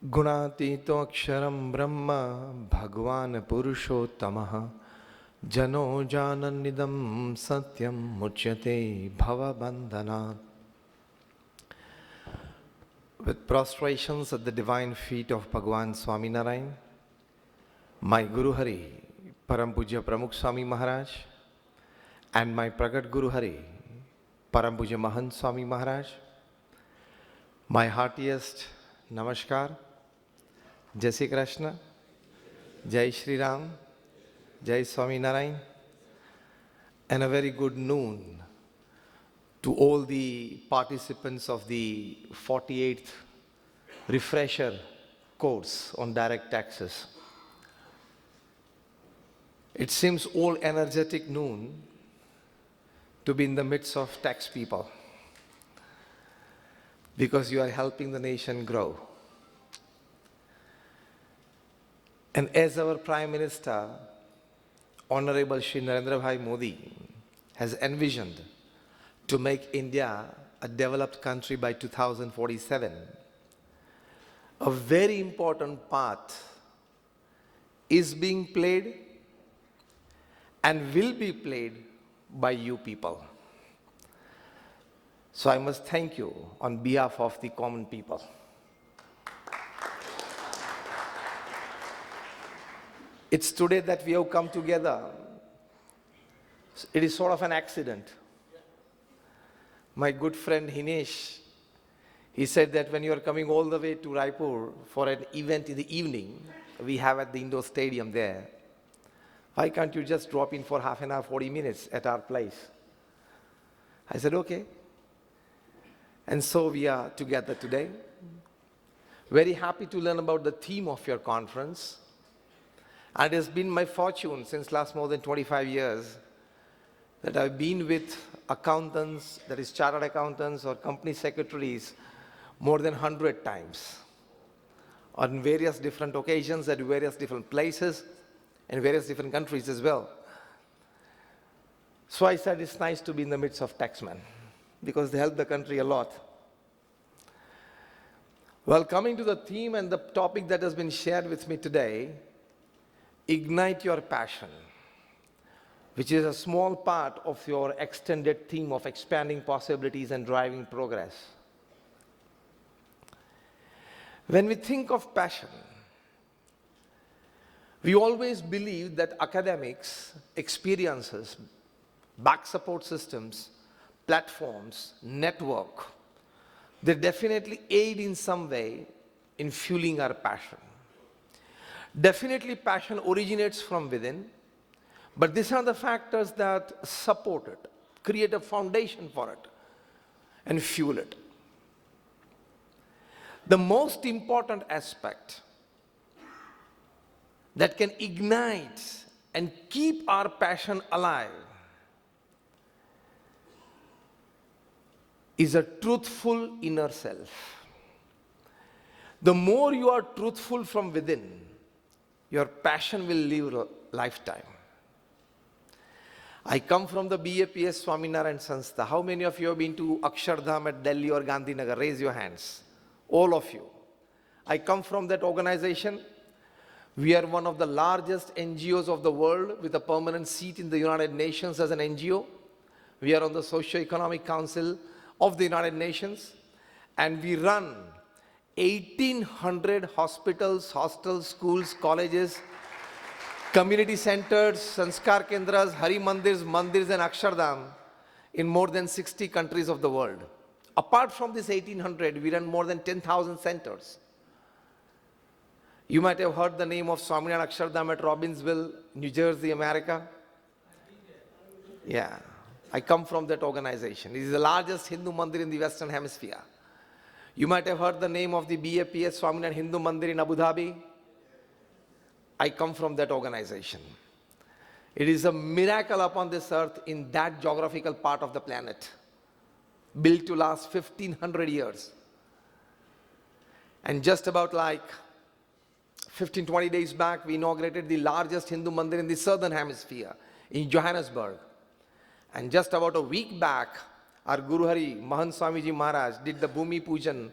गुणातीतो अक्षरं ब्रह्म भगवान पुरुषोत्तमः जनो जानन्निदं सत्यं मुच्यते भवबन्धनात्. With prostrations at the divine feet of Bhagavan Swami Narayan, my Guru Hari, Param Pujya Pramukh Swami Maharaj, and my Pragat Guru Hari, Param Pujya Mahant Swami Maharaj, my heartiest Namaskar, Jai Shri Krishna, Jai Shri Ram, Jai Swami Narayan, and a very good noon to all the participants of the 48th refresher course on direct taxes. It seems all energetic noon to be in the midst of tax people, because you are helping the nation grow. And as our Prime Minister, Honorable Shri Narendra Bhai Modi, has envisioned to make India a developed country by 2047, a very important part is being played and will be played by you people. So I must thank you on behalf of the common people. It's today that we have come together. It is sort of an accident. My good friend Hinesh, he said that when you are coming all the way to Raipur for an event in the evening, we have at the indoor stadium there, why can't you just drop in for half an hour, 40 minutes at our place? I said, okay. And so we are together today. Very happy to learn about the theme of your conference. And it has been my fortune since last more than 25 years that I've been with accountants, that is chartered accountants or company secretaries, more than 100 times on various different occasions at various different places and various different countries as well. So I said it's nice to be in the midst of taxmen because they help the country a lot. Well, coming to the theme and the topic that has been shared with me today, ignite your passion, which is a small part of your extended theme of expanding possibilities and driving progress. When we think of passion, we always believe that academics, experiences, back support systems, platforms, network, they definitely aid in some way in fueling our passion. Definitely passion originates from within, but these are the factors that support it, create a foundation for it, and fuel it. The most important aspect that can ignite and keep our passion alive is a truthful inner self. The more you are truthful from within, your passion will live a lifetime. I come from the BAPS Swaminarayan Sanstha. How many of you have been to Akshardham at Delhi or Gandhinagar? Raise your hands. All of you. I come from that organization. We are one of the largest NGOs of the world with a permanent seat in the United Nations as an NGO. We are on the Socio-Economic Council of the United Nations. And we run 1,800 hospitals, hostels, schools, colleges, community centers, sanskar kendras, hari mandirs, mandirs and akshardham in more than 60 countries of the world. Apart from this 1,800, we run more than 10,000 centers. You might have heard the name of Swaminarayan Akshardham at Robbinsville, New Jersey, America. Yeah, I come from that organization. It is the largest Hindu mandir in the Western Hemisphere. You might have heard the name of the BAPS Swaminarayan Hindu Mandir in Abu Dhabi. I come from that organization. It is a miracle upon this earth in that geographical part of the planet, built to last 1,500 years. And just about like 15, 20 days back, we inaugurated the largest Hindu Mandir in the Southern Hemisphere, in Johannesburg. And just about a week back, our Guru Hari, Mahant Swamiji Maharaj, did the Bhumi Pujan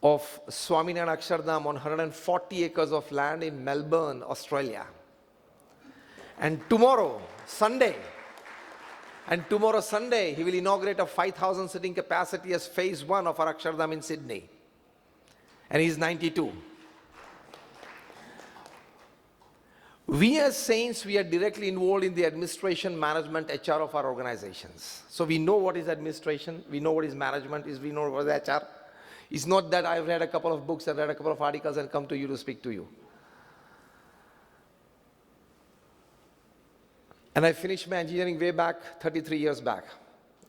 of Swami and Akshardham on 140 acres of land in Melbourne, Australia. And tomorrow, Sunday, he will inaugurate a 5,000 sitting capacity as phase 1 of our Akshardham in Sydney. And he's 92. We as saints, we are directly involved in the administration, management, HR of our organizations. So we know what is administration, we know what is management, we know what is HR. It's not that I've read a couple of books and read a couple of articles and come to you to speak to you. And I finished my engineering way back, 33 years back.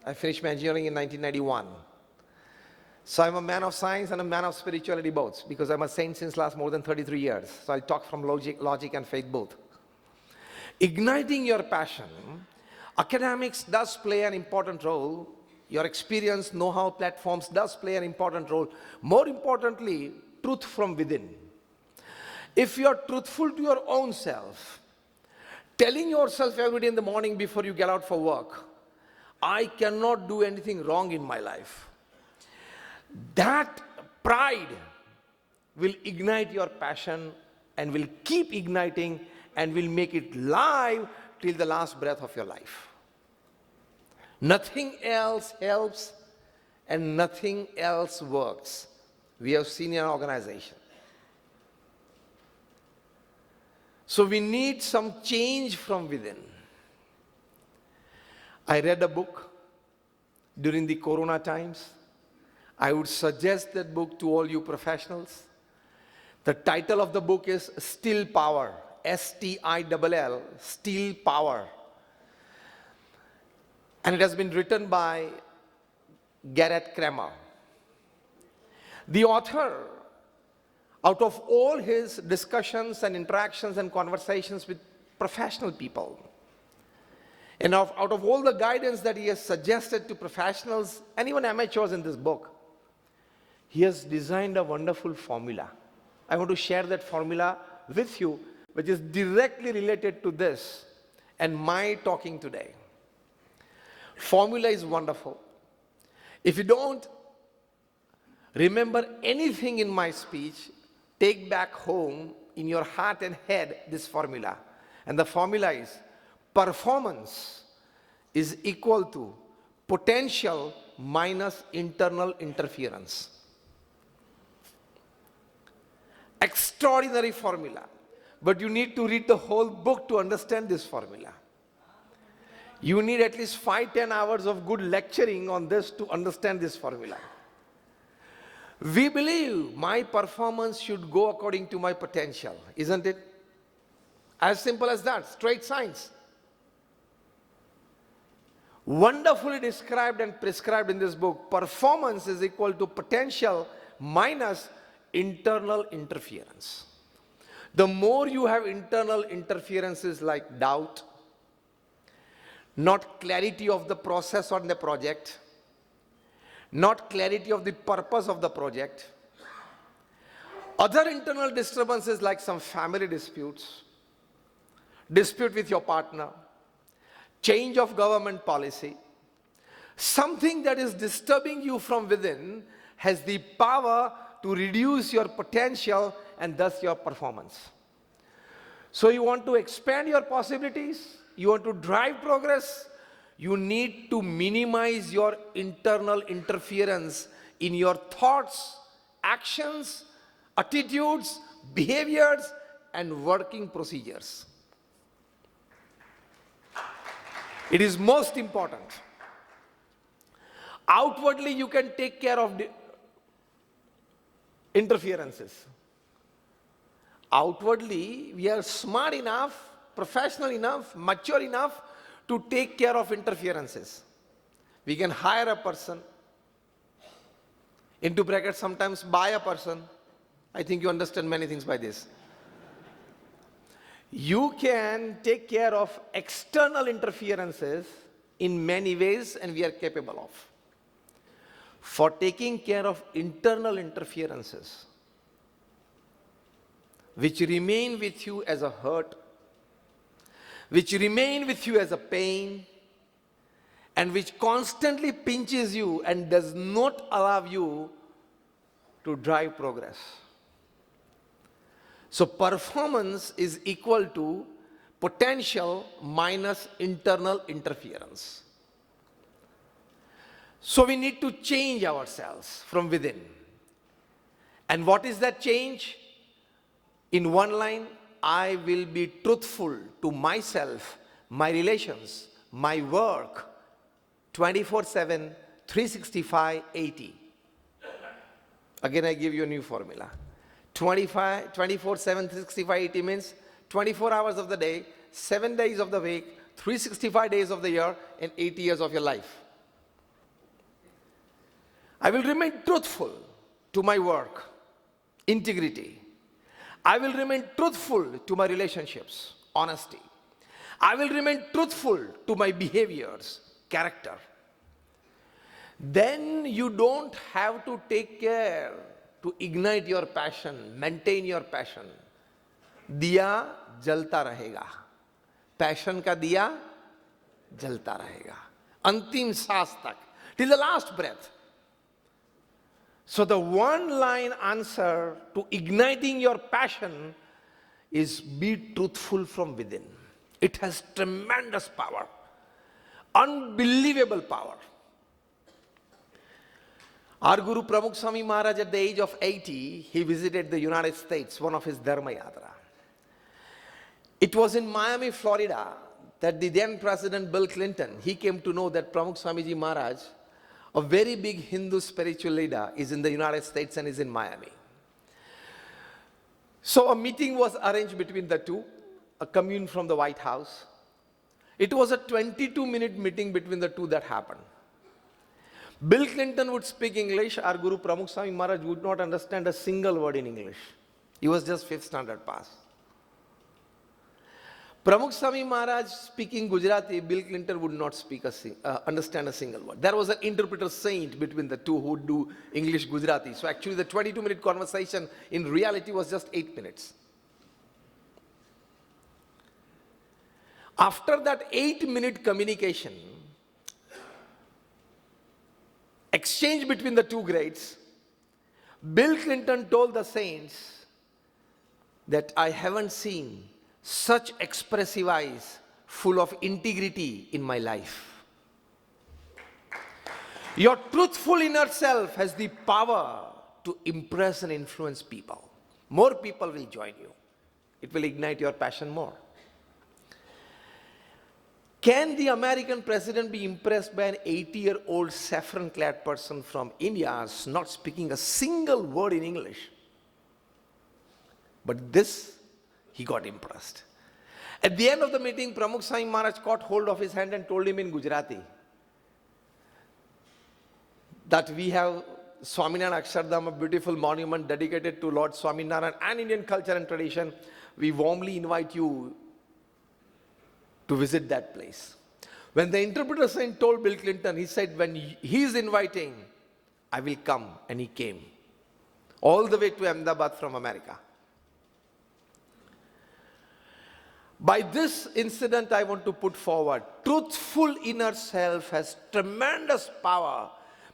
I finished my engineering in 1991. So I'm a man of science and a man of spirituality both, because I'm a saint since last more than 33 years. So I talk from logic and faith both. Igniting your passion, academics does play an important role. Your experience, know-how platforms does play an important role. More importantly, truth from within. If you are truthful to your own self, telling yourself every day in the morning before you get out for work, I cannot do anything wrong in my life. That pride will ignite your passion and will keep igniting and will make it live till the last breath of your life. Nothing else helps and nothing else works. We have seen in our organization. So we need some change from within. I read a book during the Corona times. I would suggest that book to all you professionals. The title of the book is Still Power, S-T-I-L-L, Still Power. And it has been written by Garrett Kramer. The author, out of all his discussions and interactions and conversations with professional people, and out of all the guidance that he has suggested to professionals and even amateurs in this book, he has designed a wonderful formula. I want to share that formula with you, which is directly related to this and my talking today. Formula is wonderful. If you don't remember anything in my speech, take back home in your heart and head this formula. And the formula is performance is equal to potential minus internal interference. Extraordinary formula. But you need to read the whole book to understand this formula. You need at least 5-10 hours of good lecturing on this to understand this formula. We believe my performance should go according to my potential, isn't it? As simple as that, straight science. Wonderfully described and prescribed in this book, performance is equal to potential minus internal interference. The more you have internal interferences like doubt, not clarity of the process or the project, not clarity of the purpose of the project, other internal disturbances like some family disputes, dispute with your partner, change of government policy, something that is disturbing you from within has the power to reduce your potential and thus your performance. So you want to expand your possibilities, you want to drive progress, you need to minimize your internal interference in your thoughts, actions, attitudes, behaviors, and working procedures. It is most important. Outwardly, you can take care of the interferences. Outwardly, we are smart enough, professional enough, mature enough to take care of interferences. We can hire a person, into brackets sometimes buy a person. I think you understand many things by this. You can take care of external interferences in many ways, and we are capable of. For taking care of internal interferences, which remain with you as a hurt, which remain with you as a pain, and which constantly pinches you and does not allow you to drive progress. So performance is equal to potential minus internal interference. So we need to change ourselves from within. And what is that change? In one line, I will be truthful to myself, my relations, my work, 24/7, 365, 80. Again, I give you a new formula. 24/7, 365, 80 means 24 hours of the day, 7 days of the week, 365 days of the year, and 80 years of your life. I will remain truthful to my work, integrity. I will remain truthful to my relationships, honesty. I will remain truthful to my behaviors, character. Then you don't have to take care to ignite your passion, maintain your passion. दिया जलता रहेगा. Passion का दिया जलता रहेगा. अंतिम सांस तक, till the last breath. So the one-line answer to igniting your passion is be truthful from within. It has tremendous power, unbelievable power. Our Guru Pramukh Swami Maharaj, at the age of 80, he visited the United States, one of his Dharma Yatra. It was in Miami, Florida, that the then President Bill Clinton, he came to know that Pramukh Swamiji Maharaj, a very big Hindu spiritual leader, is in the United States and is in Miami. So a meeting was arranged between the two, a commune from the White House. It was a 22-minute meeting between the two that happened. Bill Clinton would speak English. Our Guru Pramukh Swami Maharaj would not understand a single word in English. He was just 5th standard pass. Pramukh Swami Maharaj speaking Gujarati, Bill Clinton would not understand a single word. There was an interpreter saint between the two who would do English Gujarati. So actually the 22-minute conversation in reality was just 8 minutes. After that 8-minute communication, exchange between the two greats, Bill Clinton told the saints that I haven't seen such expressive eyes full of integrity in my life. Your truthful inner self has the power to impress and influence people. More people will join you. It will ignite your passion more. Can the American president be impressed by an 80-year-old saffron-clad person from India not speaking a single word in English? But this, he got impressed. At the end of the meeting, Pramukh Swami Maharaj caught hold of his hand and told him in Gujarati that we have Swaminarayan Akshardham, a beautiful monument dedicated to Lord Swaminarayan and Indian culture and tradition. We warmly invite you to visit that place. When the interpreter saint told Bill Clinton, he said, when he is inviting, I will come. And he came. All the way to Ahmedabad from America. By this incident, I want to put forward, truthful inner self has tremendous power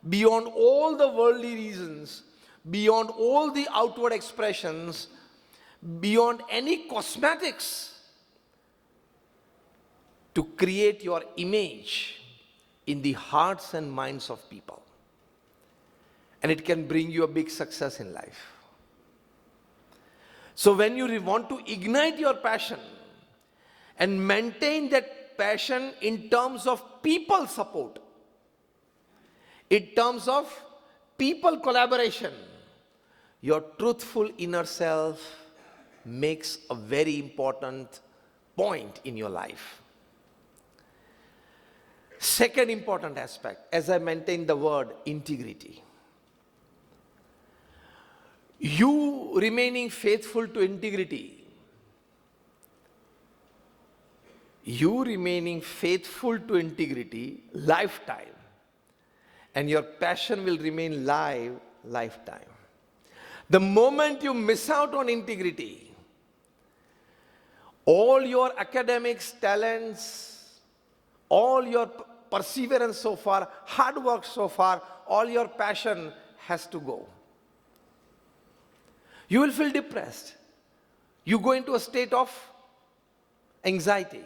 beyond all the worldly reasons, beyond all the outward expressions, beyond any cosmetics, to create your image in the hearts and minds of people. And it can bring you a big success in life. So when you want to ignite your passion and maintain that passion in terms of people support, in terms of people collaboration, your truthful inner self makes a very important point in your life. Second important aspect, as I maintain the word integrity. You remaining faithful to integrity, lifetime, and your passion will remain live lifetime. The moment you miss out on integrity, all your academics, talents, all your perseverance so far, hard work so far, all your passion has to go. You will feel depressed. You go into a state of anxiety.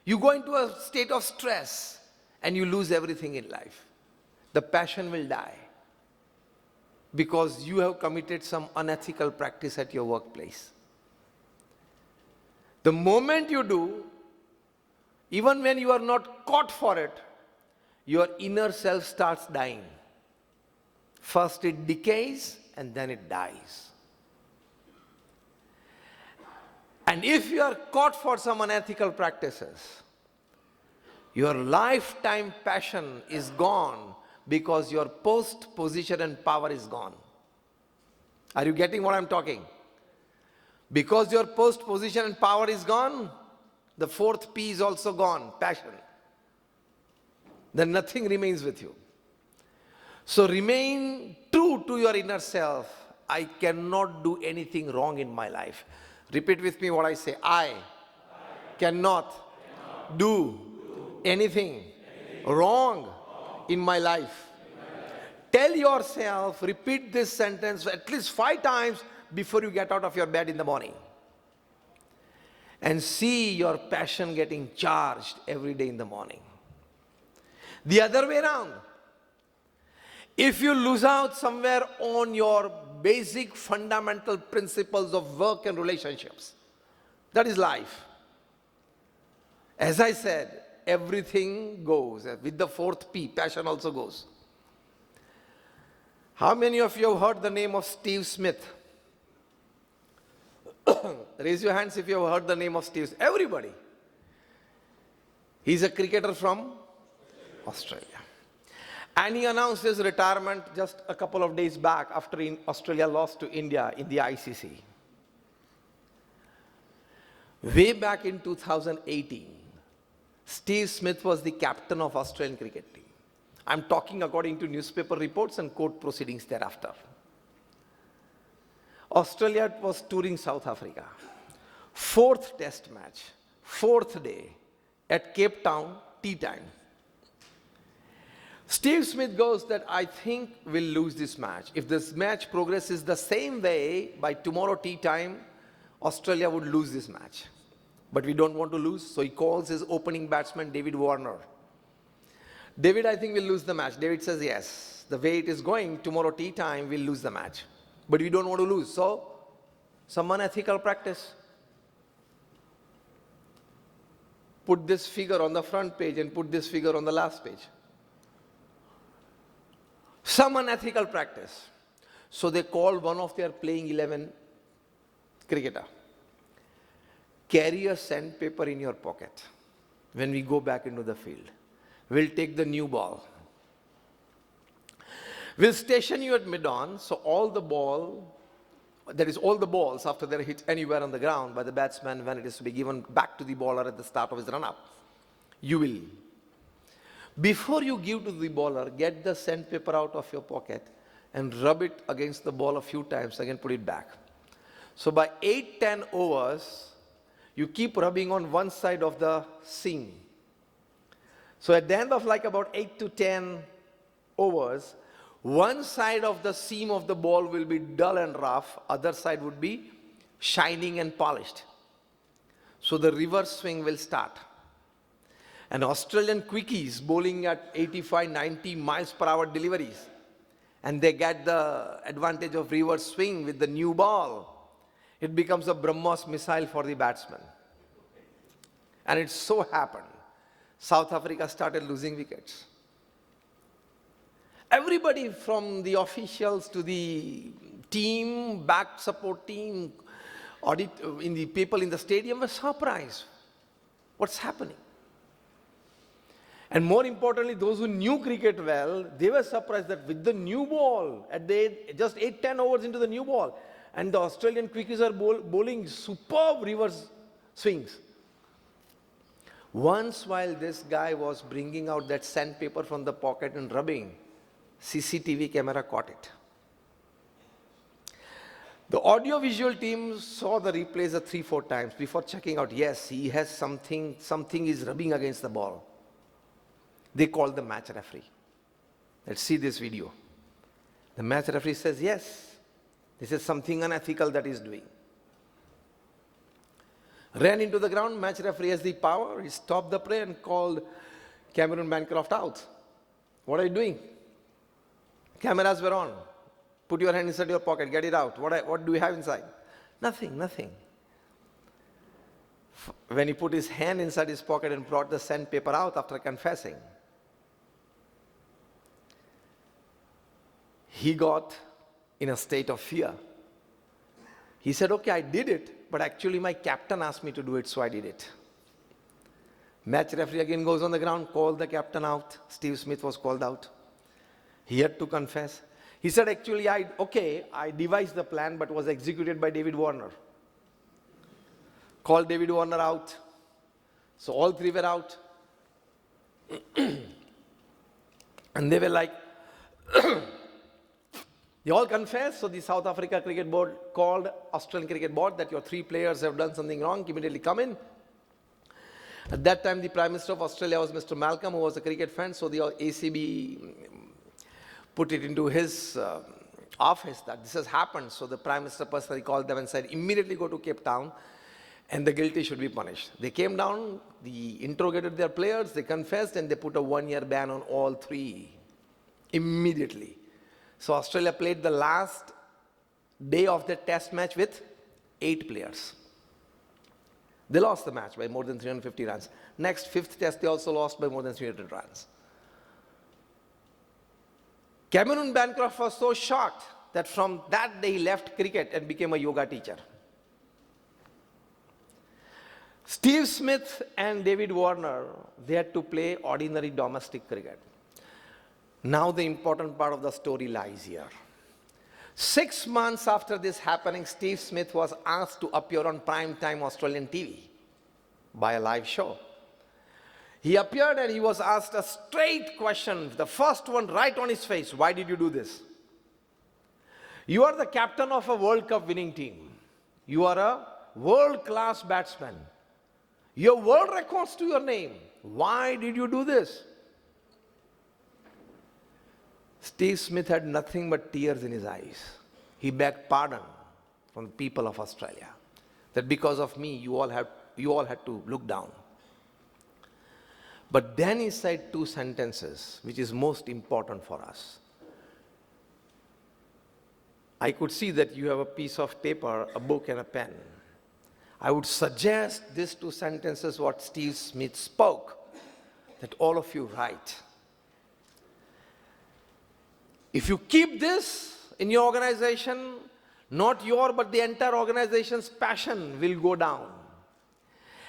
You go into a state of stress and you lose everything in life. The passion will die because you have committed some unethical practice at your workplace. The moment you do, even when you are not caught for it, your inner self starts dying. First it decays and then it dies. And if you are caught for some unethical practices, your lifetime passion is gone because your post, position and power is gone. Are you getting what I'm talking? Because your post, position and power is gone, the fourth P is also gone, passion. Then nothing remains with you. So remain true to your inner self. I cannot do anything wrong in my life. Repeat with me what I say. I cannot do anything wrong in my life. Tell yourself, repeat this sentence at least 5 times before you get out of your bed in the morning. And see your passion getting charged every day in the morning. The other way around. If you lose out somewhere on your basic fundamental principles of work and relationships, that is life. As I said, everything goes. With the fourth P, passion also goes. How many of you have heard the name of Steve Smith? Raise your hands if you have heard the name of Steve Smith. Everybody. He's a cricketer from Australia. And he announced his retirement just a couple of days back after Australia lost to India in the ICC. Way back in 2018, Steve Smith was the captain of Australian cricket team. I'm talking according to newspaper reports and court proceedings thereafter. Australia was touring South Africa. 4th test match, 4th day at Cape Town, tea time. Steve Smith goes that I think we'll lose this match. If this match progresses the same way, by tomorrow tea time, Australia would lose this match. But we don't want to lose, so he calls his opening batsman, David Warner. David, I think we'll lose the match. David says, yes, the way it is going, tomorrow tea time, we'll lose the match. But we don't want to lose, so some unethical practice. Put this figure on the front page and put this figure on the last page. Some unethical practice. So they call one of their playing 11 cricketer. Carry a sandpaper in your pocket when we go back into the field. We'll take the new ball. We'll station you at mid-on, so all the balls after they're hit anywhere on the ground by the batsman when it is to be given back to the bowler at the start of his run-up, you will. Before you give to the bowler, get the sandpaper out of your pocket and rub it against the ball a few times, again put it back. So by 8-10 overs, you keep rubbing on one side of the seam. So at the end of like about 8 to 10 overs, one side of the seam of the ball will be dull and rough, other side would be shining and polished. So the reverse swing will start. And Australian quickies bowling at 85, 90 miles per hour deliveries. And they get the advantage of reverse swing with the new ball. It becomes a BrahMos missile for the batsman. And it so happened, South Africa started losing wickets. Everybody from the officials to the team, back support team, in the people in the stadium were surprised. What's happening? And more importantly, those who knew cricket well, they were surprised that with the new ball, at just 8-10 overs into the new ball, and the Australian quickies are bowling superb reverse swings. Once while this guy was bringing out that sandpaper from the pocket and rubbing, CCTV camera caught it. The audio-visual team saw the replays 3-4 times before checking out, yes, he has something is rubbing against the ball. They called the match referee. Let's see this video. The match referee says, yes, This is something unethical that he's doing. Ran into the ground, match referee has the power, he stopped the play and called Cameron Bancroft out. What are you doing? Cameras were on. Put your hand inside your pocket, get it out. What do you have inside? Nothing, nothing. When he put his hand inside his pocket and brought the sandpaper out after confessing, he got in a state of fear. He said, okay, I did it, but actually my captain asked me to do it, so I did it. Match referee again goes on the ground, called the captain out. Steve Smith was called out. He had to confess. He said, actually, I devised the plan, but was executed by David Warner. Called David Warner out. So all three were out. And they were like, they all confessed. So the South Africa Cricket Board called Australian Cricket Board that your three players have done something wrong, immediately come in. At that time, the Prime Minister of Australia was Mr. Malcolm, who was a cricket fan. So the ACB put it into his office that this has happened. So the Prime Minister personally called them and said, immediately go to Cape Town and the guilty should be punished. They came down, they interrogated their players, they confessed, and they put a 1-year ban on all three immediately. So Australia played the last day of the test match with 8 players. They lost the match by more than 350 runs. Next, 5th test, they also lost by more than 300 runs. Cameron Bancroft was so shocked that from that day he left cricket and became a yoga teacher. Steve Smith and David Warner, they had to play ordinary domestic cricket. Now the important part of the story lies here. 6 months after this happening, Steve Smith was asked to appear on primetime Australian TV by a live show. He appeared and he was asked a straight question, the first one right on his face. Why did you do this? You are the captain of a World Cup winning team. You are a world-class batsman. Your world records to your name. Why did you do this? Steve Smith had nothing but tears in his eyes. He begged pardon from the people of Australia that because of me, you all had to look down. But then he said 2 sentences, which is most important for us. I could see that you have a piece of paper, a book, and a pen. I would suggest these 2 sentences, what Steve Smith spoke, that all of you write. If you keep this in your organization, not your but the entire organization's passion will go down.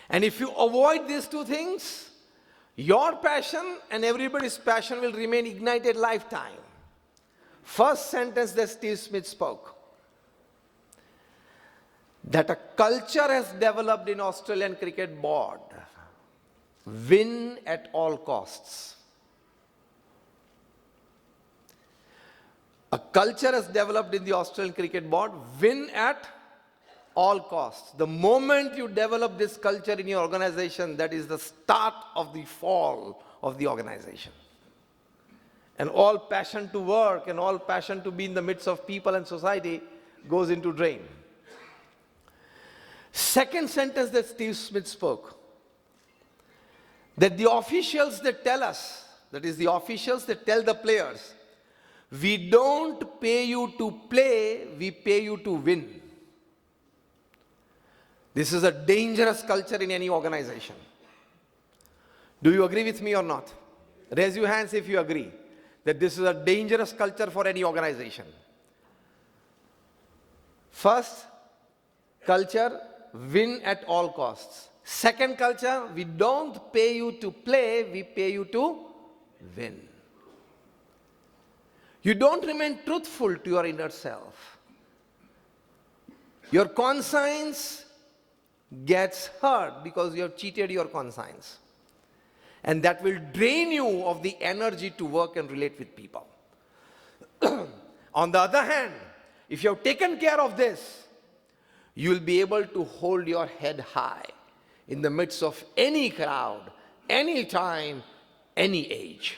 And if you avoid these 2 things, your passion and everybody's passion will remain ignited lifetime. First sentence that Steve Smith spoke, that a culture has developed in Australian Cricket Board, win at all costs. A culture has developed in the Australian Cricket Board, win at all costs. The moment you develop this culture in your organization, that is the start of the fall of the organization. And all passion to work and all passion to be in the midst of people and society goes into drain. Second sentence that Steve Smith spoke, that the officials that tell us, that is the officials that tell the players, we don't pay you to play, we pay you to win. This is a dangerous culture in any organization. Do you agree with me or not? Raise your hands if you agree that this is a dangerous culture for any organization. First culture, win at all costs. Second culture, we don't pay you to play, we pay you to win. You don't remain truthful to your inner self. Your conscience gets hurt because you have cheated your conscience. And that will drain you of the energy to work and relate with people. On the other hand, if you have taken care of this, you will be able to hold your head high in the midst of any crowd, any time, any age.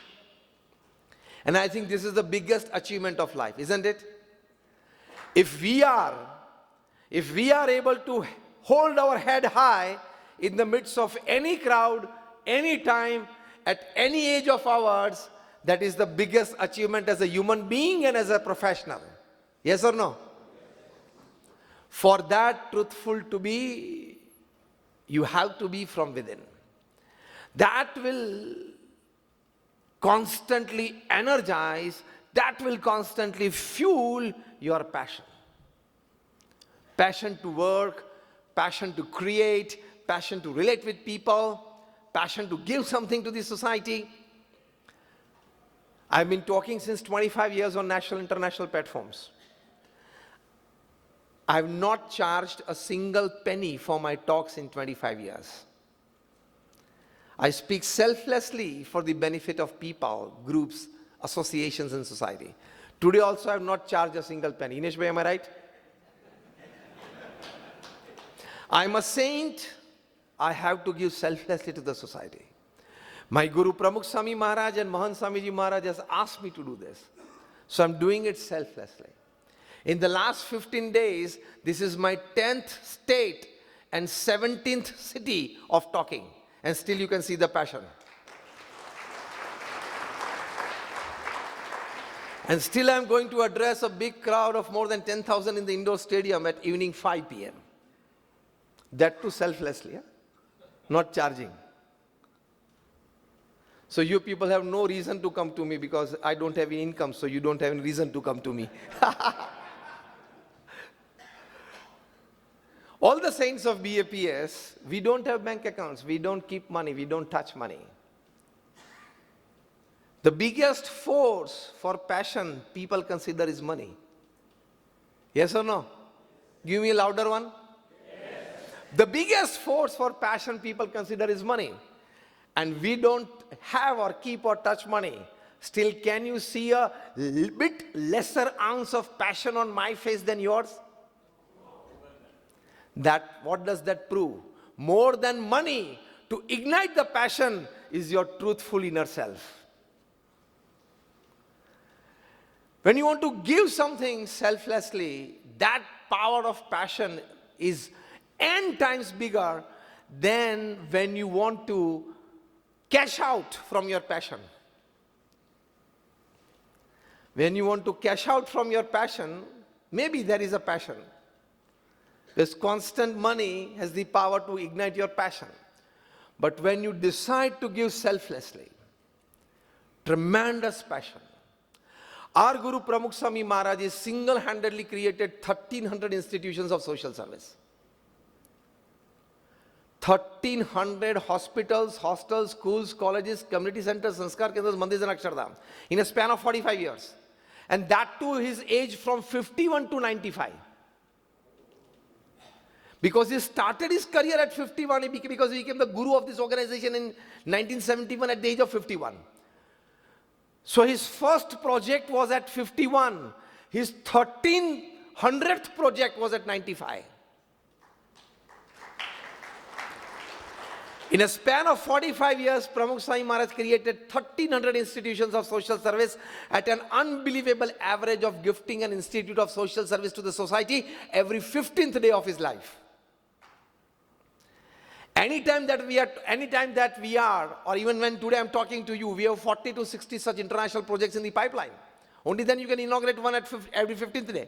And I think this is the biggest achievement of life, isn't it? If we are able to hold our head high in the midst of any crowd, any time, at any age of ours, that is the biggest achievement as a human being and as a professional. Yes or no? For that truthful to be, you have to be from within. That will constantly energize, that will constantly fuel your passion. Passion to work, passion to create, passion to relate with people, passion to give something to the society. I've been talking since 25 years on national, international platforms. I've not charged a single penny for my talks in 25 years. I speak selflessly for the benefit of people, groups, associations, and society. Today also I have not charged a single penny. Inesh bhai, am I right? I'm a saint. I have to give selflessly to the society. My Guru Pramukh Swami Maharaj and Mahan Swamiji Maharaj has asked me to do this. So I'm doing it selflessly. In the last 15 days, this is my 10th state and 17th city of talking. And still you can see the passion. And still I'm going to address a big crowd of more than 10,000 in the indoor stadium at evening 5 p.m. That too selflessly, yeah? Not charging. So you people have no reason to come to me because I don't have any income, so you don't have any reason to come to me. All the saints of BAPS, we don't have bank accounts, we don't keep money, we don't touch money. The biggest force for passion people consider is money. Yes or no? Give me a louder one. Yes. The biggest force for passion people consider is money. And we don't have or keep or touch money. Still, can you see a bit lesser ounce of passion on my face than yours? What does that prove? More than money, to ignite the passion is your truthful inner self. When you want to give something selflessly, that power of passion is n times bigger than when you want to cash out from your passion. When you want to cash out from your passion, maybe there is a passion. This constant money has the power to ignite your passion. But when you decide to give selflessly, tremendous passion. Our Guru Pramukh Swami Maharaj has single-handedly created 1,300 institutions of social service. 1,300 hospitals, hostels, schools, colleges, community centers, sanskar kendras, mandirs and akshardham in a span of 45 years. And that too his age from 51 to 95. Because he started his career at 51, because he became the guru of this organization in 1971 at the age of 51. So his first project was at 51. His 1,300th project was at 95. In a span of 45 years, Pramukh Swami Maharaj created 1,300 institutions of social service at an unbelievable average of gifting an institute of social service to the society every 15th day of his life. Anytime that we are, or even when today I'm talking to you, we have 40 to 60 such international projects in the pipeline. Only then you can inaugurate one at every 15th day.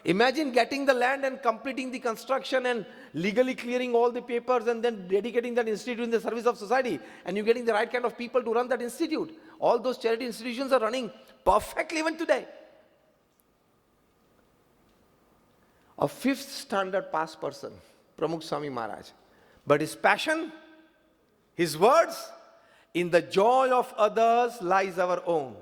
Imagine getting the land and completing the construction and legally clearing all the papers and then dedicating that institute in the service of society, and you're getting the right kind of people to run that institute. All those charity institutions are running perfectly even today. A 5th standard pass person, Pramukh Swami Maharaj. But his passion, his words, in the joy of others lies our own.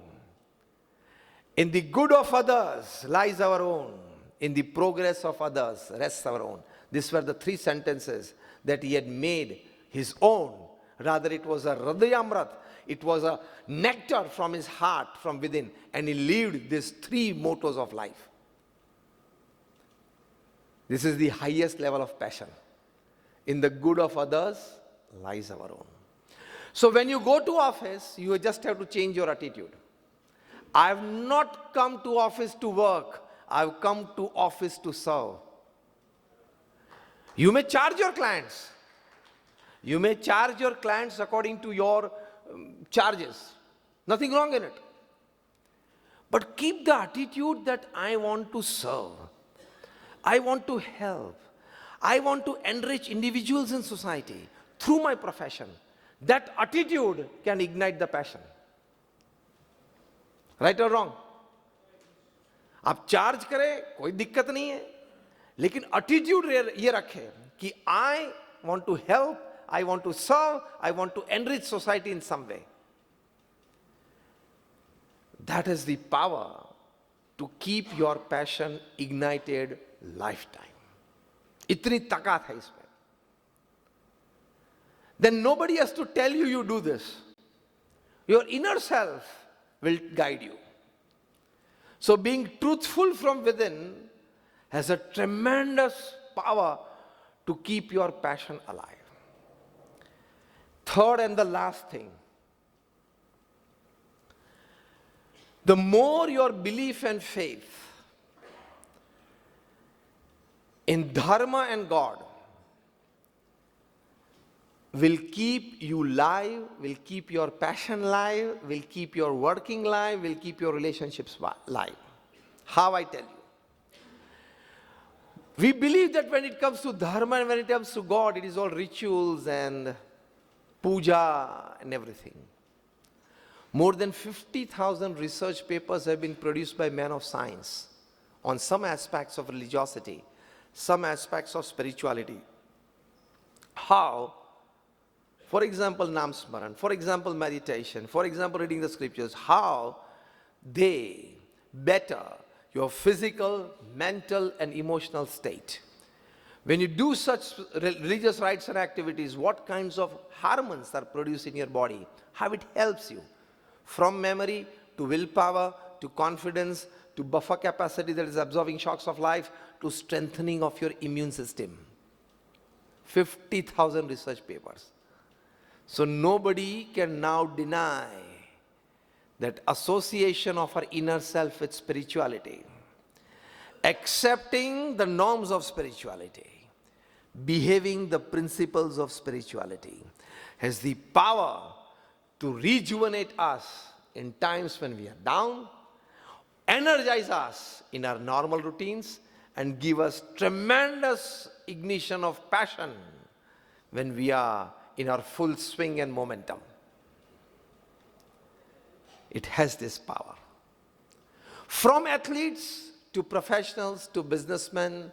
In the good of others lies our own. In the progress of others rests our own. These were the 3 sentences that he had made his own. Rather, it was a Hridayamrit. It was a nectar from his heart, from within. And he lived these 3 mottos of life. This is the highest level of passion. In the good of others lies our own. So when you go to office, you just have to change your attitude. I have not come to office to work. I've come to office to serve. You may charge your clients. You may charge your clients according to your charges. Nothing wrong in it. But keep the attitude that I want to serve. I want to help. I want to enrich individuals in society through my profession. That attitude can ignite the passion. Right or wrong? आप charge करें कोई दिक्कत नहीं है, लेकिन attitude ये रखें कि I want to help, I want to serve, I want to enrich society in some way. That is the power to keep your passion ignited lifetime. इतनी ताकत है इसमें. Then nobody has to tell you you do this. Your inner self will guide you. So being truthful from within has a tremendous power to keep your passion alive. Third and the last thing, the more your belief and faith in Dharma and God will keep you live, will keep your passion live, will keep your working live, will keep your relationships live. How I tell you? We believe that when it comes to Dharma and when it comes to God, it is all rituals and puja and everything. More than 50,000 research papers have been produced by men of science on some aspects of religiosity, some aspects of spirituality. How, for example, Nam Smaran, for example, meditation, for example, reading the scriptures, how they better your physical, mental, and emotional state. When you do such religious rites and activities, what kinds of hormones are produced in your body, how it helps you. From memory to willpower to confidence to buffer capacity that is absorbing shocks of life to strengthening of your immune system. 50,000 research papers. So nobody can now deny that association of our inner self with spirituality, accepting the norms of spirituality, behaving the principles of spirituality has the power to rejuvenate us in times when we are down, energize us in our normal routines, and give us tremendous ignition of passion when we are in our full swing and momentum. It has this power. From athletes to professionals to businessmen,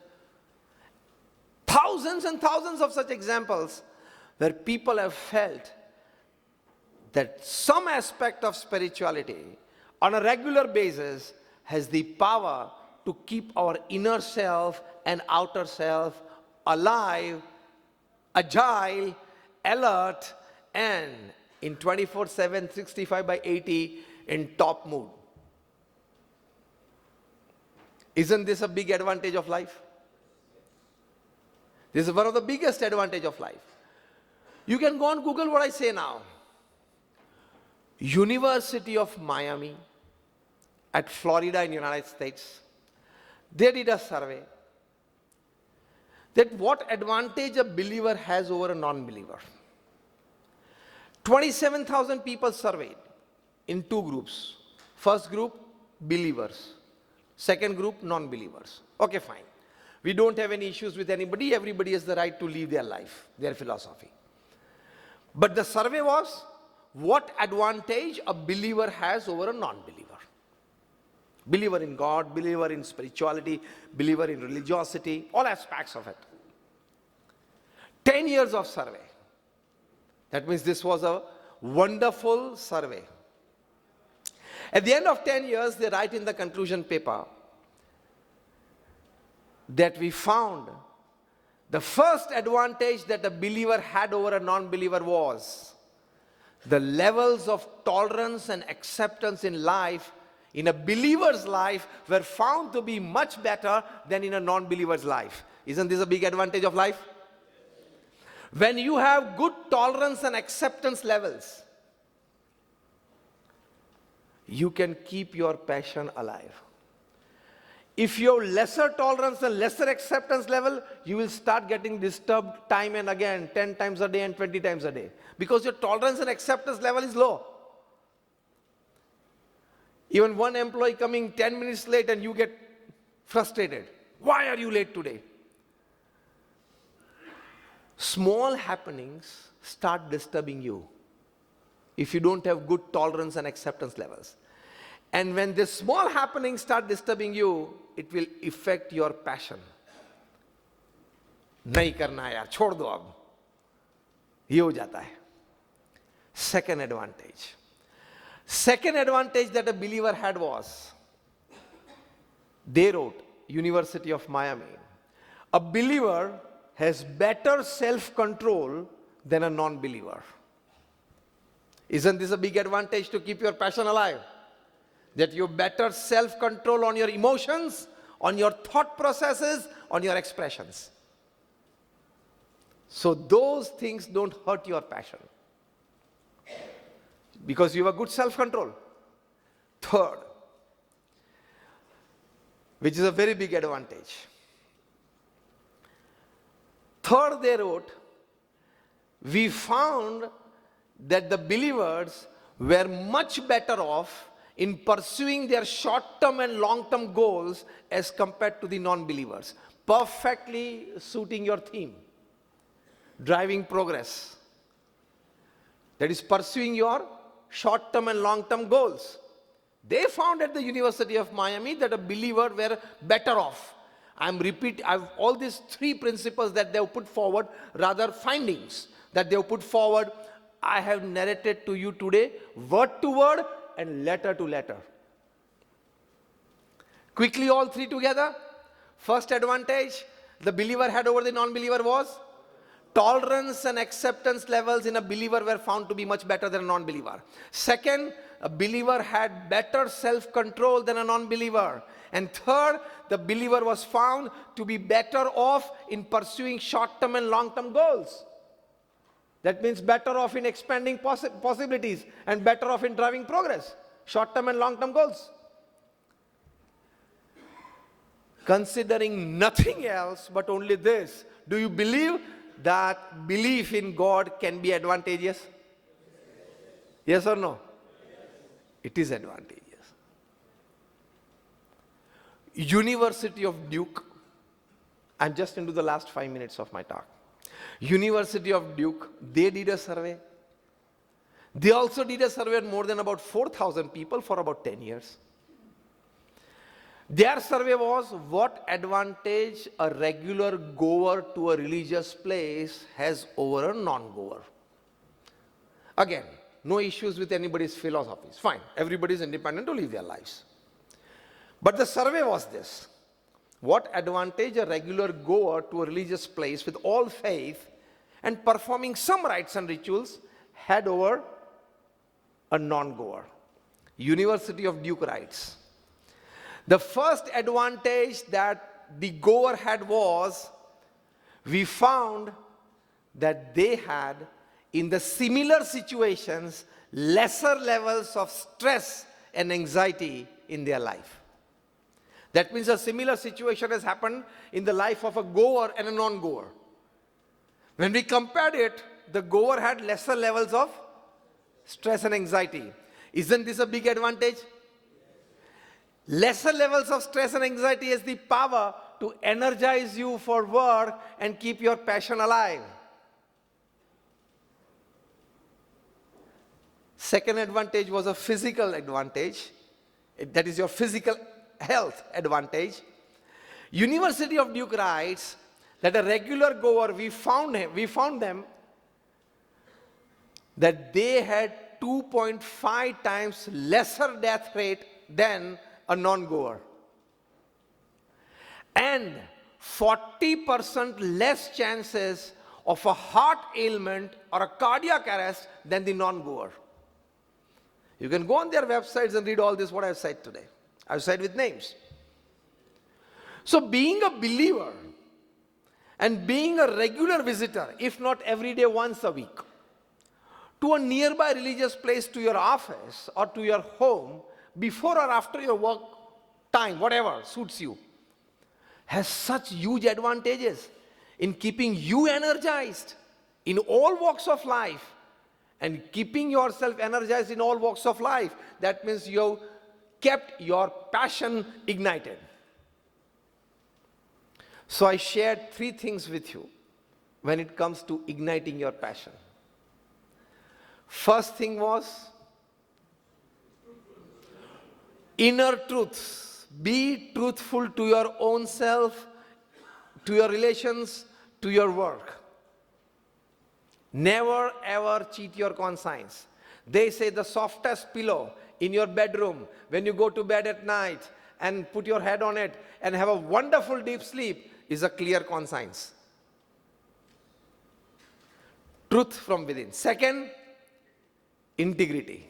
thousands and thousands of such examples where people have felt that some aspect of spirituality on a regular basis has the power to keep our inner self and outer self alive, agile, alert, and in 24/7, 65/80 in top mood. Isn't this a big advantage of life? This is one of the biggest advantage of life. You can go on Google what I say now. University of Miami at Florida in the United States, they did a survey that what advantage a believer has over a non-believer. 27,000 people surveyed in two groups. First group, believers. Second group, non-believers. Okay, fine. We don't have any issues with anybody. Everybody has the right to live their life, their philosophy. But the survey was, what advantage a believer has over a non-believer. Believer in God, believer in spirituality, believer in religiosity, all aspects of it. 10 years of survey. That means this was a wonderful survey. At the end of 10 years, they write in the conclusion paper that we found the first advantage that a believer had over a non-believer was the levels of tolerance and acceptance in life, in a believer's life, were found to be much better than in a non-believer's life. Isn't this a big advantage of life? When you have good tolerance and acceptance levels, you can keep your passion alive. If you have lesser tolerance and lesser acceptance level, you will start getting disturbed time and again, 10 times a day and 20 times a day. Because your tolerance and acceptance level is low. Even one employee coming 10 minutes late and you get frustrated. Why are you late today? Small happenings start disturbing you if you don't have good tolerance and acceptance levels. And when the small happenings start disturbing you, it will affect your passion. नहीं करना है यार, छोड़ दो अब. ये हो जाता है. Second advantage. Second advantage that a believer had was, they wrote, University of Miami, a believer has better self-control than a non-believer. Isn't this a big advantage to keep your passion alive? That you have better self-control on your emotions, on your thought processes, on your expressions. So those things don't hurt your passion. Because you have a good self-control. Third, which is a very big advantage. Third, they wrote, we found that the believers were much better off in pursuing their short-term and long-term goals as compared to the non-believers. Perfectly suiting your theme. Driving progress. That is pursuing your short-term and long-term goals. They found at the University of Miami that a believer were better off. All these three principles that they have put forward, rather findings that they have put forward, I have narrated to you today, word to word and letter to letter. Quickly, all three together. First advantage the believer had over the non-believer was tolerance and acceptance levels in a believer were found to be much better than a non-believer. Second, a believer had better self-control than a non-believer. And third, the believer was found to be better off in pursuing short-term and long-term goals. That means better off in expanding possibilities and better off in driving progress. Short-term and long-term goals. Considering nothing else but only this, do you believe that belief in God can be advantageous? Yes or no? It is advantageous. University of Duke, I'm just into the last 5 minutes of my talk. University of Duke, they did a survey. They also did a survey on more than about 4,000 people for about 10 years. Their survey was what advantage a regular goer to a religious place has over a non-goer. Again, no issues with anybody's philosophies. Fine, everybody is independent to live their lives. But the survey was this. What advantage a regular goer to a religious place with all faith and performing some rites and rituals had over a non-goer? University of Duke writes, the first advantage that the goer had was, we found that they had, in the similar situations, lesser levels of stress and anxiety in their life. That means a similar situation has happened in the life of a goer and a non-goer. When we compared it, the goer had lesser levels of stress and anxiety. Isn't this a big advantage? Lesser levels of stress and anxiety has the power to energize you for work and keep your passion alive. Second advantage was a physical advantage. That is your physical health advantage. University of Duke writes that a regular goer, we found them that they had 2.5 times lesser death rate than a non-goer. And 40% less chances of a heart ailment or a cardiac arrest than the non-goer. You can go on their websites and read all this, what I've said today. I've said with names. So being a believer and being a regular visitor, if not every day, once a week, to a nearby religious place, to your office or to your home, before or after your work time, whatever suits you, has such huge advantages in keeping you energized in all walks of life. And keeping yourself energized in all walks of life, that means you have kept your passion ignited. So I shared 3 things with you when it comes to igniting your passion. First thing was inner truths. Be truthful to your own self, to your relations, to your work. Never ever cheat your conscience. They say the softest pillow in your bedroom when you go to bed at night and put your head on it and have a wonderful deep sleep is a clear conscience. Truth from within. Second, integrity.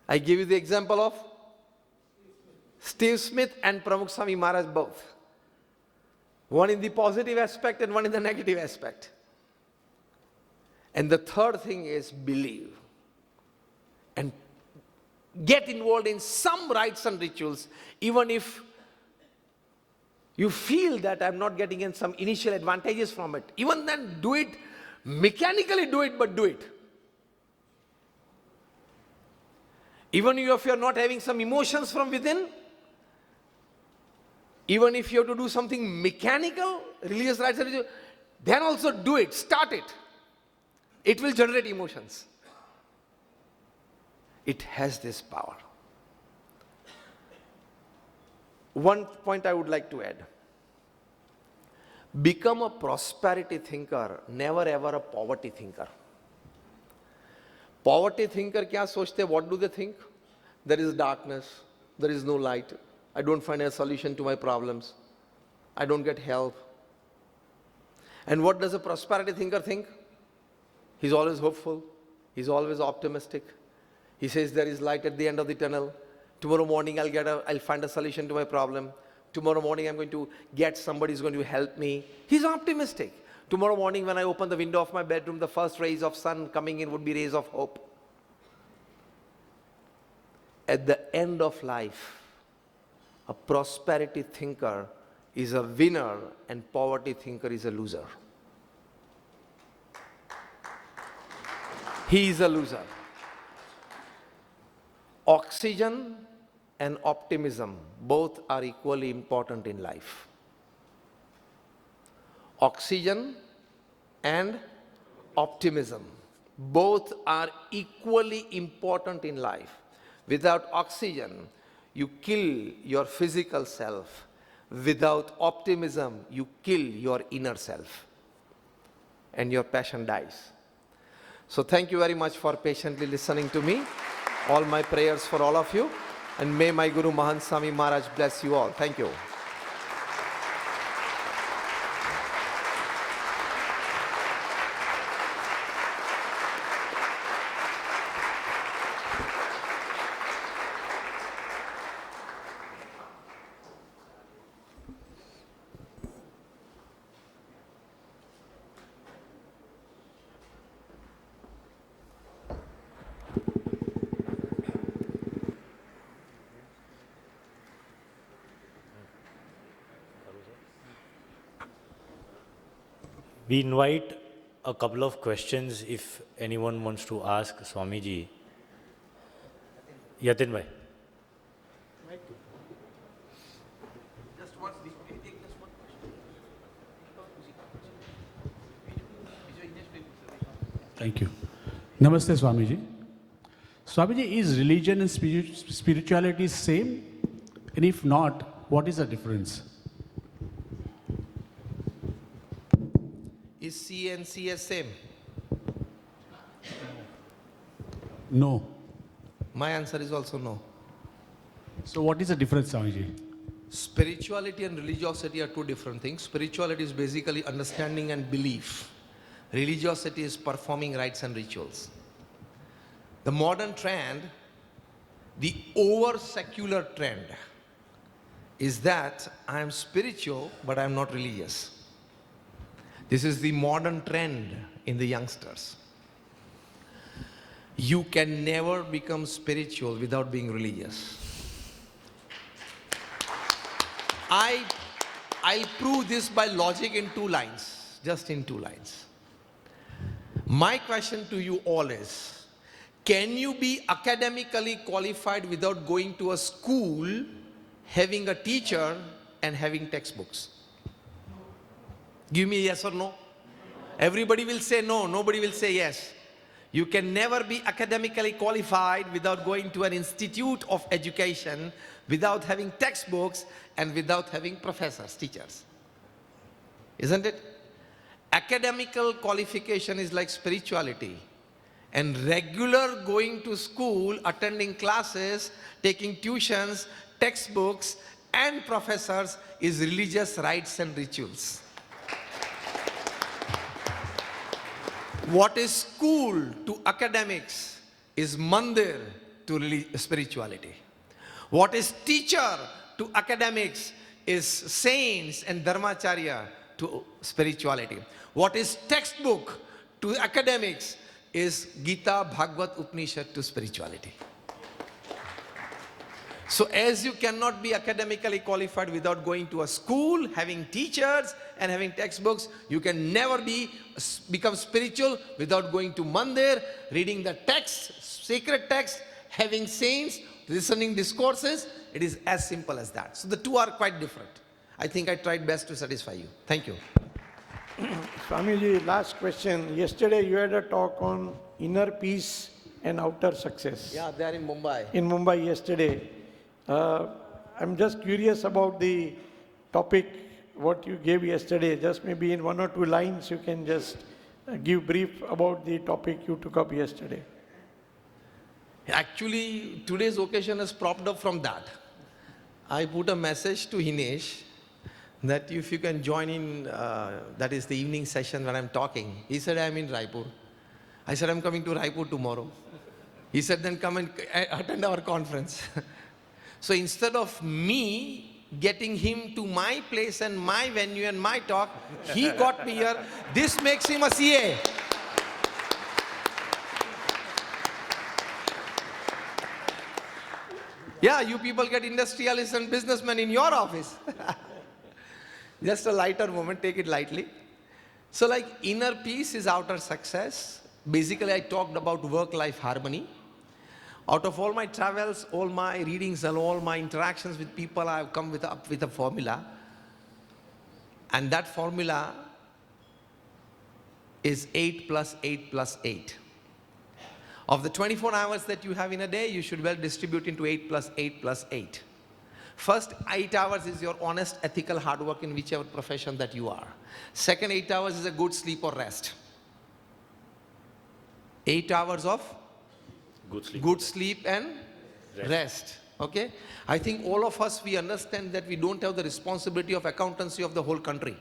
I give you the example of Steve Smith and Pramukh Swami Maharaj both. One in the positive aspect and one in the negative aspect. And the third thing is believe. And get involved in some rites and rituals, even if you feel that I'm not getting in some initial advantages from it. Even then, do it, mechanically do it, but do it. Even if you're not having some emotions from within, even if you have to do something mechanical, religious rites and rituals, then also do it, start it. It will generate emotions. It has this power. One point I would like to add. Become a prosperity thinker, never ever a poverty thinker. Poverty thinker kya sochte? What do they think? There is darkness, there is no light. I don't find a solution to my problems. I don't get help. And what does a prosperity thinker think? He's always hopeful. He's always optimistic. He says there is light at the end of the tunnel. Tomorrow morning I'll find a solution to my problem. Tomorrow morning I'm going to get somebody who's going to help me. He's optimistic. Tomorrow morning when I open the window of my bedroom, the first rays of sun coming in would be rays of hope. At the end of life, a prosperity thinker is a winner and poverty thinker is a loser. He is a loser. Oxygen and optimism, both are equally important in life. Oxygen and optimism, both are equally important in life. Without oxygen, you kill your physical self. Without optimism, you kill your inner self. And your passion dies. So thank you very much for patiently listening to me. All my prayers for all of you. And may my Guru Mahant Swami Maharaj bless you all. Thank you. We invite a couple of questions if anyone wants to ask Swamiji. Yatin bhai. Just one, we take just one question. Thank you. Namaste, Swamiji. Swamiji, is religion and spirituality same? And if not, what is the difference? Is C and CS same? No. My answer is also no. So what is the difference, Swamiji? Spirituality and religiosity are two different things. Spirituality is basically understanding and belief. Religiosity is performing rites and rituals. The modern trend, the over-secular trend, is that I am spiritual, but I am not religious. This is the modern trend in the youngsters. You can never become spiritual without being religious. I I'll prove this by logic in 2 lines, just in 2 lines. My question to you all is, can you be academically qualified without going to a school, having a teacher, and having textbooks? Give me a yes or no. Everybody will say no, nobody will say yes. You can never be academically qualified without going to an institute of education, without having textbooks, and without having professors, teachers. Isn't it? Academical qualification is like spirituality. And regular going to school, attending classes, taking tuitions, textbooks, and professors is religious rites and rituals. What is school to academics is mandir to spirituality. What is teacher to academics is saints and dharmacharya to spirituality. What is textbook to academics is Gita, Bhagavad, Upanishad to spirituality. So as you cannot be academically qualified without going to a school, having teachers and having textbooks, you can never become spiritual without going to mandir, reading the text, sacred text, having saints, listening discourses. It is as simple as that. So the two are quite different. I think I tried best to satisfy you. Thank you. Swamiji, last question. Yesterday you had a talk on inner peace and outer success. Yeah, they are in Mumbai. In Mumbai yesterday. I'm just curious about the topic, what you gave yesterday. Just maybe in 1 or 2 lines you can just give brief about the topic you took up yesterday. Actually, today's occasion is propped up from that. I put a message to Hinesh that if you can join in, that is the evening session when I'm talking. He said, I'm in Raipur. I said, I'm coming to Raipur tomorrow. He said, then come and attend our conference. So instead of me getting him to my place and my venue and my talk, he got me here. This makes him a CA. Yeah, you people get industrialists and businessmen in your office. Just a lighter moment, take it lightly. So like inner peace is outer success. Basically, I talked about work-life harmony. Out of all my travels, all my readings and all my interactions with people, I have come up with a formula. And that formula is 8 plus 8 plus 8. Of the 24 hours that you have in a day, you should well distribute into 8 plus 8 plus 8. First 8 hours is your honest, ethical hard work in whichever profession that you are. Second 8 hours is a good sleep or rest. 8 hours of good sleep and rest. Okay? I think all of us, we understand that we don't have the responsibility of accountancy of the whole country.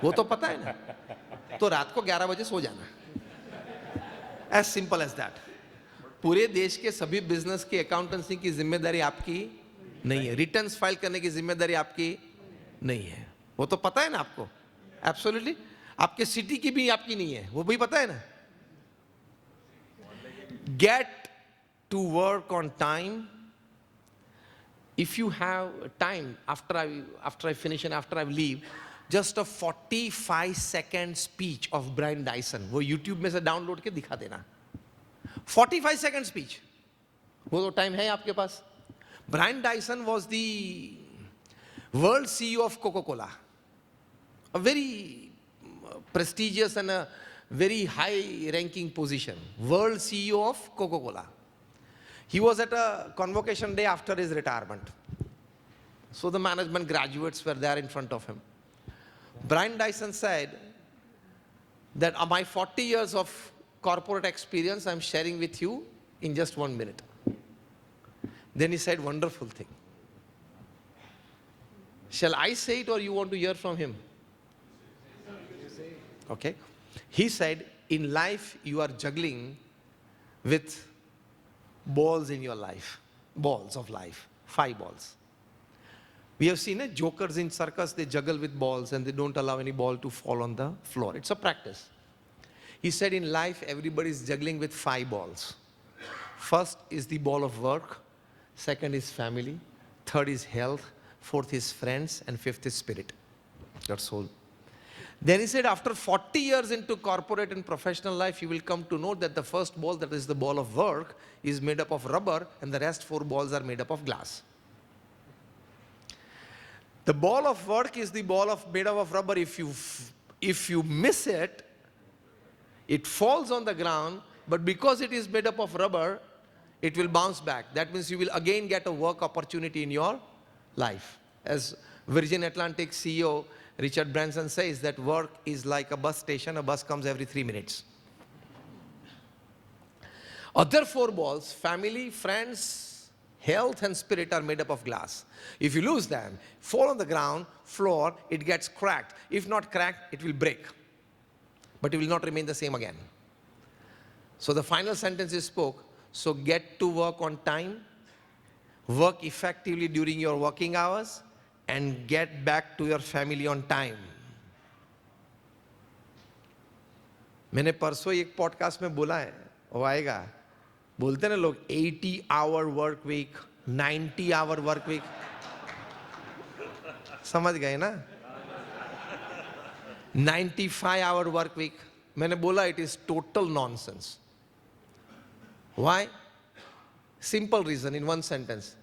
वो तो पता है ना? तो रात को 11 बजे सो जाना. As simple as that. पूरे देश के सभी बिजनेस की अकाउंटेंसी की जिम्मेदारी आपकी नहीं है. रिटर्न्स फाइल करने की जिम्मेदारी आपकी नहीं है. वो तो पता है ना आपको? Absolutely. आपके सिटी की भी आपकी नहीं है. वो भी पता है ना? Get to work on time. If you have time after I finish and after I leave, just a 45-second speech of Brian Dyson. वो YouTube में से डाउनलोड के दिखा देना. 45-second speech. वो तो टाइम है आपके पास. Brian Dyson was the world CEO of Coca-Cola. A very prestigious and a very high-ranking position. World CEO of Coca-Cola. He was at a convocation day after his retirement. So the management graduates were there in front of him. Brian Dyson said that my 40 years of corporate experience I'm sharing with you in just 1 minute. Then he said, wonderful thing. Shall I say it or you want to hear from him? Okay. He said, in life you are juggling with balls in your life. Balls of life. 5 balls. We have seen jokers in circus, they juggle with balls and they don't allow any ball to fall on the floor. It's a practice. He said in life, everybody is juggling with 5 balls. First is the ball of work. Second is family. Third is health. fourth is friends, and fifth is spirit, your soul. Then he said, after 40 years into corporate and professional life, you will come to know that the first ball, that is the ball of work, is made up of rubber, and the rest 4 balls are made up of glass. The ball of work is the ball made up of rubber. If you miss it, it falls on the ground, but because it is made up of rubber, it will bounce back. That means you will again get a work opportunity in your life. As Virgin Atlantic CEO Richard Branson says, that work is like a bus station. A bus comes every 3 minutes. Other 4 balls, family, friends, health and spirit, are made up of glass. If you lose them, fall on the ground, floor, it gets cracked. If not cracked, it will break. But it will not remain the same again. So the final sentence he spoke, so get to work on time, work effectively during your working hours, and get back to your family on time. मैंने परसों एक podcast में बोला है, वो आएगा, बोलते हैं ना लोग 80-hour work week, 90-hour work week, समझ गए ना? 95-hour work week. मैंने बोला it is total nonsense. Why? Simple reason in one sentence.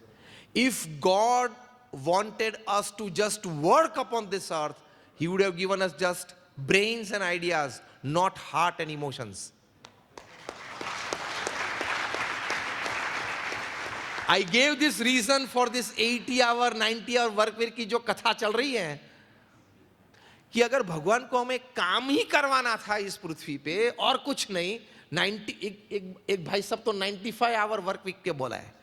If God wanted us to just work upon this earth, He would have given us just brains and ideas, not heart and emotions. I gave this reason for this 80-hour, 90-hour work week की जो कथा चल रही है, कि अगर भगवान को हमें काम ही करवाना था इस पृथ्वी पे और कुछ नहीं, एक भाई सब तो 95-hour work week के बोला है,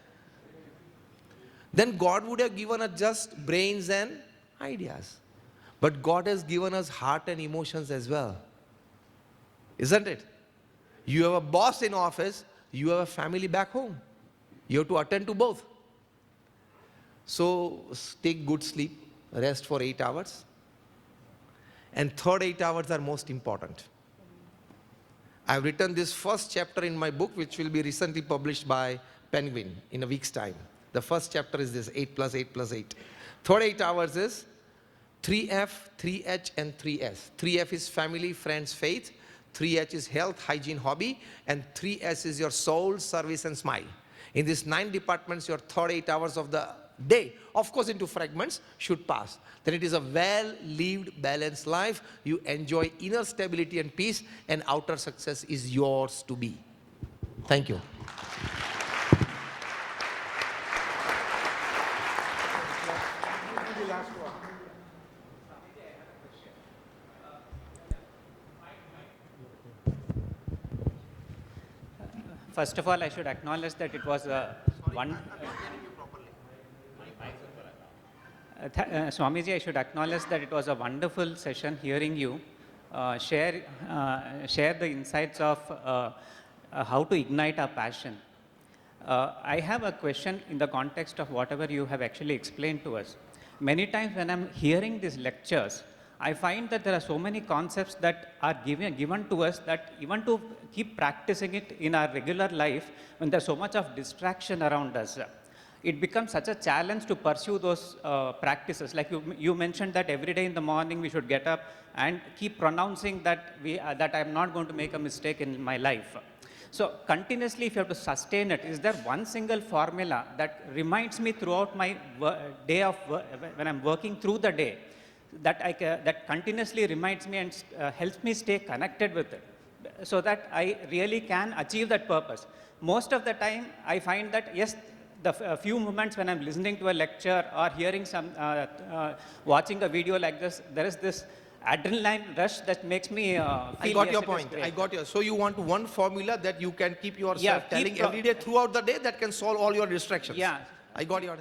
then God would have given us just brains and ideas. But God has given us heart and emotions as well. Isn't it? You have a boss in office, you have a family back home. You have to attend to both. So take good sleep, rest for 8 hours. And third 8 hours are most important. I have written this first chapter in my book, which will be recently published by Penguin in a week's time. The first chapter is this, 8 plus 8 plus 8. Third 8 hours is 3F, 3H, and 3S. 3F is family, friends, faith. 3H is health, hygiene, hobby. And 3S is your soul, service, and smile. In these 9 departments, your third 8 hours of the day, of course into fragments, should pass. Then it is a well-lived, balanced life. You enjoy inner stability and peace, and outer success is yours to be. Thank you. First of all, I should acknowledge that it was a Swamiji, I should acknowledge that it was a wonderful session hearing you share the insights of how to ignite our passion. I have a question in the context of whatever you have actually explained to us. Many times when I'm hearing these lectures, I find that there are so many concepts that are given to us that even to keep practicing it in our regular life, when there's so much of distraction around us, it becomes such a challenge to pursue those practices. Like you mentioned that every day in the morning we should get up and keep pronouncing that that I'm not going to make a mistake in my life. So continuously, if you have to sustain it, is there one single formula that reminds me throughout my day of when I'm working through the day, that continuously reminds me and helps me stay connected with it, so that I really can achieve that purpose? Most of the time, I find that yes, the few moments when I'm listening to a lecture or hearing watching a video like this, there is this adrenaline rush that makes me feel. I got your point. I got your. So you want one formula that you can keep yourself telling every day throughout the day that can solve all your distractions. Yeah. I got your.